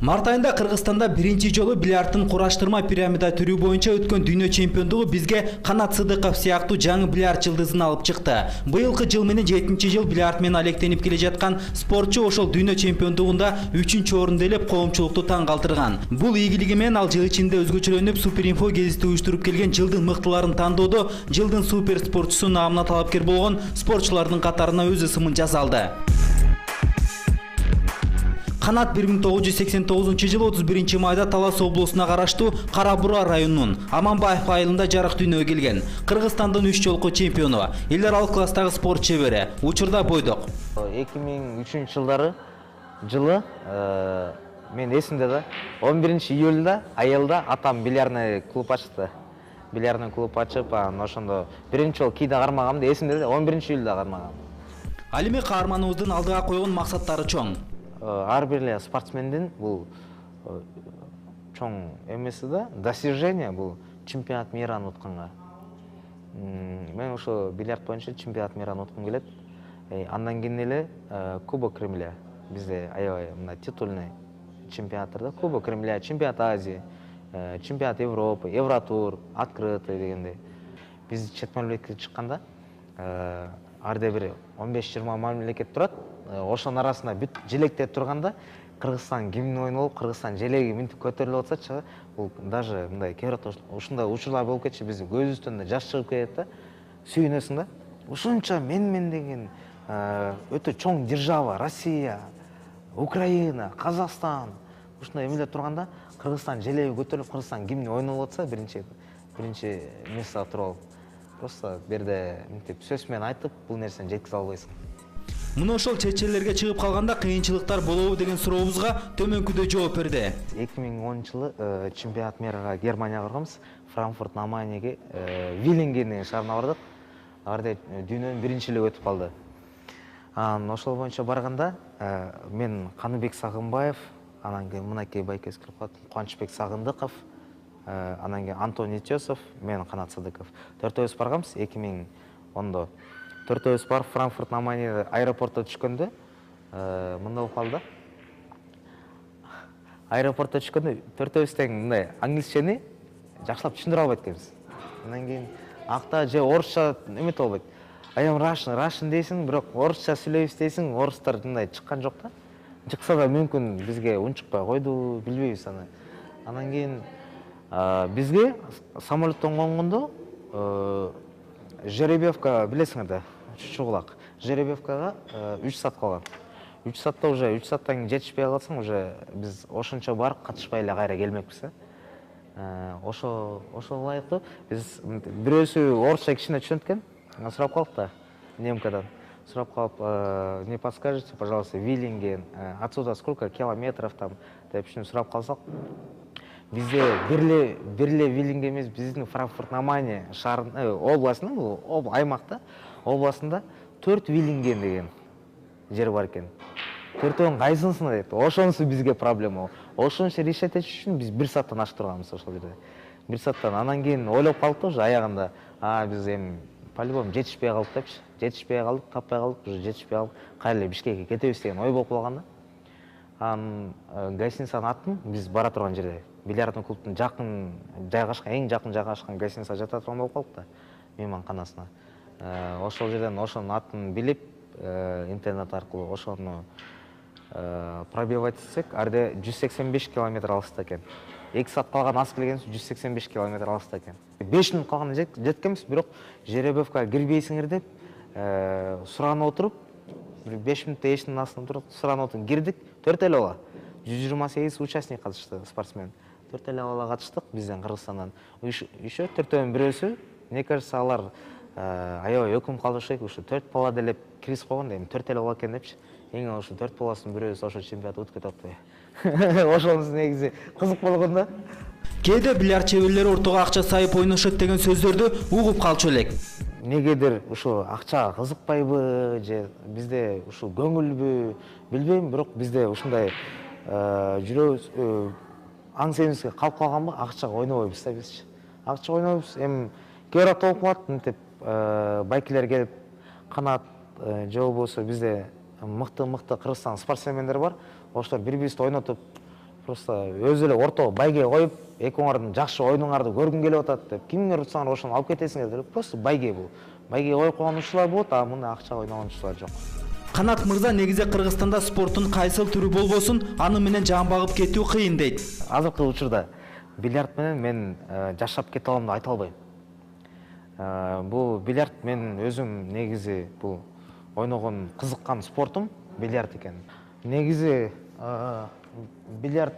Март айында Кыргызстанда биринчи жолу бильярдтын кураштырма пирамида түрү боюнча өткөн дүйнө чемпиондугу бизге Канат Сыдыков сыяктуу жаңы бильярд жылдызын алып чыкты. Быйылкы жыл менен 7-чи жыл бильярд менен алектенип келе жаткан спортчу ошол дүйнө чемпиондугунда 3-чү орунду ээлеп коомчулукту таң калтырган. Бул ийгилиги менен ал жыл ичинде өзгөчөлөнүп Суперинфо гезити уюштуруп келген жылдын мыктыларын тандоодо жылдын супер спортчусу наамына талапкер болгон спортчулардын катарына өз ысымын жасалды. Канат 1989 жылы 31 майда Талас облусуна караштуу Кара Бура районунун Аманбаев айылында жарык дүйнөгө келген. Кыргызстандын 3 жолку чемпиону, эл аралык класстагы спорт чебери. Учурда бойдок. 2003 жылы мен эсимде да 11 июлда айылда атам бильярдный клуб ачты. Бильярдный клуб ачып, ошондо биринчи жолу кийде кармагам да эсимде да 11 июлда кармагам. Ал эми каарманыбыздын алдыга койгон максаттары чоң. Ар бир спортсмендин бул чоң эмеси да достижение бул чемпионат мираны утканга. Мен ошо бильярд боюнча чемпионат мираны уткум келет. Андан кийин эле Кубок Кремля бизде аябай мына титульный чемпионаттарда Кубок Кремля, чемпионат Азии, чемпионат Европы, Евротур, открытый дегендей. Биз чет мамлекетке чыкканда арда бир 15-20 мамлекет турат. Ошонун арасында бүт желектеп турганда Кыргызстан гимни ойнолуп, Кыргызстан желеги минтип көтөрүлүп атсачы, бул даже мындай керот ушундай учурлар болуп кетчү, биздин көзүбүздөн жаш чыгып кетет да. Сүйүнөсүң да. Ушунча мен деген өтө чоң держава, Россия, Украина, Казакстан ушундай эмелеп турганда Кыргызстан желеги көтөрүлүп, Кыргызстан гимни ойнолуп атса, биринчи место туруп алып. Просто берде мынтип сөз менен айтып, бул нерсени жеткизе албайсың. Мына ошол чечелерге чыгып калганда кыйынчылыктар болобу деген сурообузга төмөнкүдөй жооп берди. 2010 жылы чемпионат мирага Германияга барганбыз. Франкфурт на Майнеге Виллинген деген шаарына бардык. Арда дүйнөнүн биринчилиги өтүп калды. Ошол боюнча барганда мен Каныбек Сагынбаев, анан кийин мынакей байкебиз кирип калат, Кубанычбек Сагындыков, анан кийин Антон Нетесов, мен Канат Сыдыков. Төртөөбүз барганбыз 2010-до. Төртөөбүз барып Франкфурт на Майне аэропортто түшкөндө мындай болуп калды. Аэропортто түшкөндө төртөөбүз тең мындай англисчени жакшылап түшүндүрө албайт экенбиз. Андан кийин акта же орусча эметип албайт. I am Russian дейсиң, бирок орусча сүйлөйбүз дейсиң, орустар мындай чыккан жок да. Чыкса да мүмкүн бизге унчукпай койду, билбейбиз аны. Андан кийин бизге самолеттон конгондо жеребьевка билесиңер да, Чучугулак. Жеребьевкага 3 саат калган. 3 саатта уже 3 сааттан жетишпей калсаң, уже биз ошончо барып катышпай эле кайра келмекпиз. Ошо ылайыктуу. Биз бирөөсү орусча кичине түшүнөт экен. Сурап калдык да, немкадан. Сурап калып, не подскажете, пожалуйста, Виллинген, отсюда сколько километров там, деп сурап калсак. Бизде бирле Виллинген эмес, биздин Франкфурт на Майне шаарынын областынын, аймакта, областында 4 Виллинген деген жер бар экен. Төртөөнүн кайсынысына дейт. Ошонусу бизге проблема. Ошончо решать этиш үчүн биз 1 сааттан ашык турганбыз ошол жерде. 1 сааттан. Анан кийин ойлоп калдык уже аягында, биз эми по-любому жетишпей калдык депчи. Жетишпей калдык, таппай калдык, уже жетишпей калдык. Кайра эле Бишкекке кетебиз деген ой болуп калган да. Гостиницанын атын биз бара турган жерде, бильярдный клубтун жакын жайгашкан, эң жакын жайгашкан гостиница жата турган болуп калдык да, мейманканасына. Ошол жерден ошонун атын билип, интернет аркылуу ошону пробивать этсек, арде 185 километр алыста экен. 2 саат калган ас келген 185 километр алыста экен. 5 мүнөт калганда жеткенбиз, бирок жеребьевкага кирбейсиңер деп суранып отуруп, 5 мүнөттө эшиктин астынан туруп суранып отуруп кирдик. 4 эле бала. 128 участник катышты, спортсмен. 4 эле бала катыштык бизден, Кыргызстандан. Еще төртөөнүн бирөөсү, мне кажется, алар аябай өкүм калышы керек, ушу 4 бала делеп киргизип койгон да, эми 4 эле бала экен депчи. Эң ушу 4 баласынын бирөөсү ошо чемпионатты өткөрүп атпайбы. Ошонусу негизи кызык болгон да. Кээде бильярд чеберлери ортого акча сайып ойношот деген сөздөрдү угуп калчу элек. Негедир ушу акча кызыкпайбы же бизде ушу көңүлбү билбейм, бирок бизде ушундай жүрөбүз, аң сенибизге калып калганбы, акчага ойнобойбуз да бизчи. Акча ойнобойбуз, эми керот болуп калат, мынтип байкелер келип, Канат же болбосо бизде мыкты Кыргызстан спортсмендер бар. Ошолор бири-бирибизди ойнотуп, просто өзү эле ортого байге коюп, экөөңөрдүн жакшы оюнуңарды көргүм келип атат деп, кимиңер утсаңар ошону алып кетесиңер деп, просто байге бул. Байге коюп койгон учурлар болот, а мындай акчага ойногон учурлар жок. Канат мырза негизи Кыргызстанда спорттун кайсыл түрү болбосун, аны менен жан багып кетүү кыйын дейт. Азыркы учурда бильярд менен мен жашап кете алам деп айта албайм. Бул бильярд мен өзүм негизи бул ойногон кызыккан спортум бильярд экен. Негизи бильярд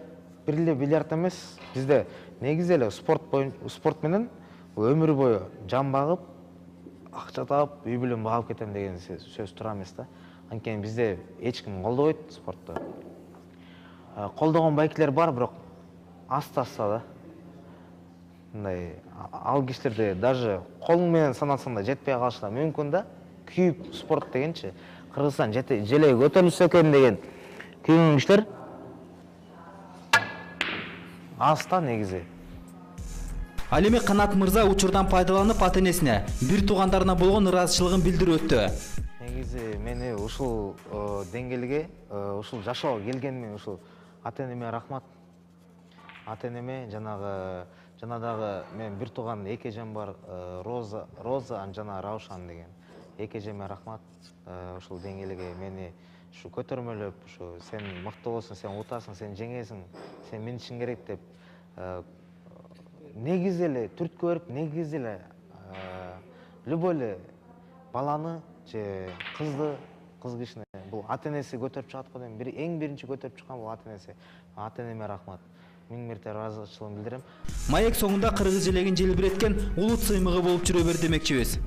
бир эле бильярд эмес, бизде негизи эле спорт менен өмүр бою жан багып, акча таап, үй бүлөм багып кетем деген сөз туура эмес да. Анткени бизде эч ким колдобойт спорту. Колдогон байкелер бар, бирок аста-аста да. Мындай ал кишилерде даже колуң менен санасаң да жетпей калышы да мүмкүн да. Күйүп спорт дегенчи, Кыргызстан желеги көтөрүлсө экен деген күйгөн кишилер аз да негизи. Ал эми Канат мырза учурдан пайдаланып ата-энесине, бир туугандарына болгон ыраазычылыгын билдирип өттү. Негизи мени ушул деңгээлге, ушул жашоого келгениме ушул ата-энеме рахмат. Ата-энеме жанагы мен бир тууган эки эжем бар, Роза, жана Раушан деген. Эки эжеме рахмат. Ушул деңгээлге мени ушу көтөрмөлөп, ушу сен мыкты болсуң, сен утасың, сен жеңесиң, сен минишиң керек деп негизи эле түрткү берип, негизи эле любой эле баланы же кызды, кыз кишини бул ата-энеси көтөрүп чыгат го дейм. Эң биринчи көтөрүп чыккан бул ата-энеси. Ата-энеме рахмат. Миң мирте ыраазычылыгымды билдирем. Маек соңунда кыргыз желегин желбиреткен улут сыймыгы болуп жүрө бер демекчибиз.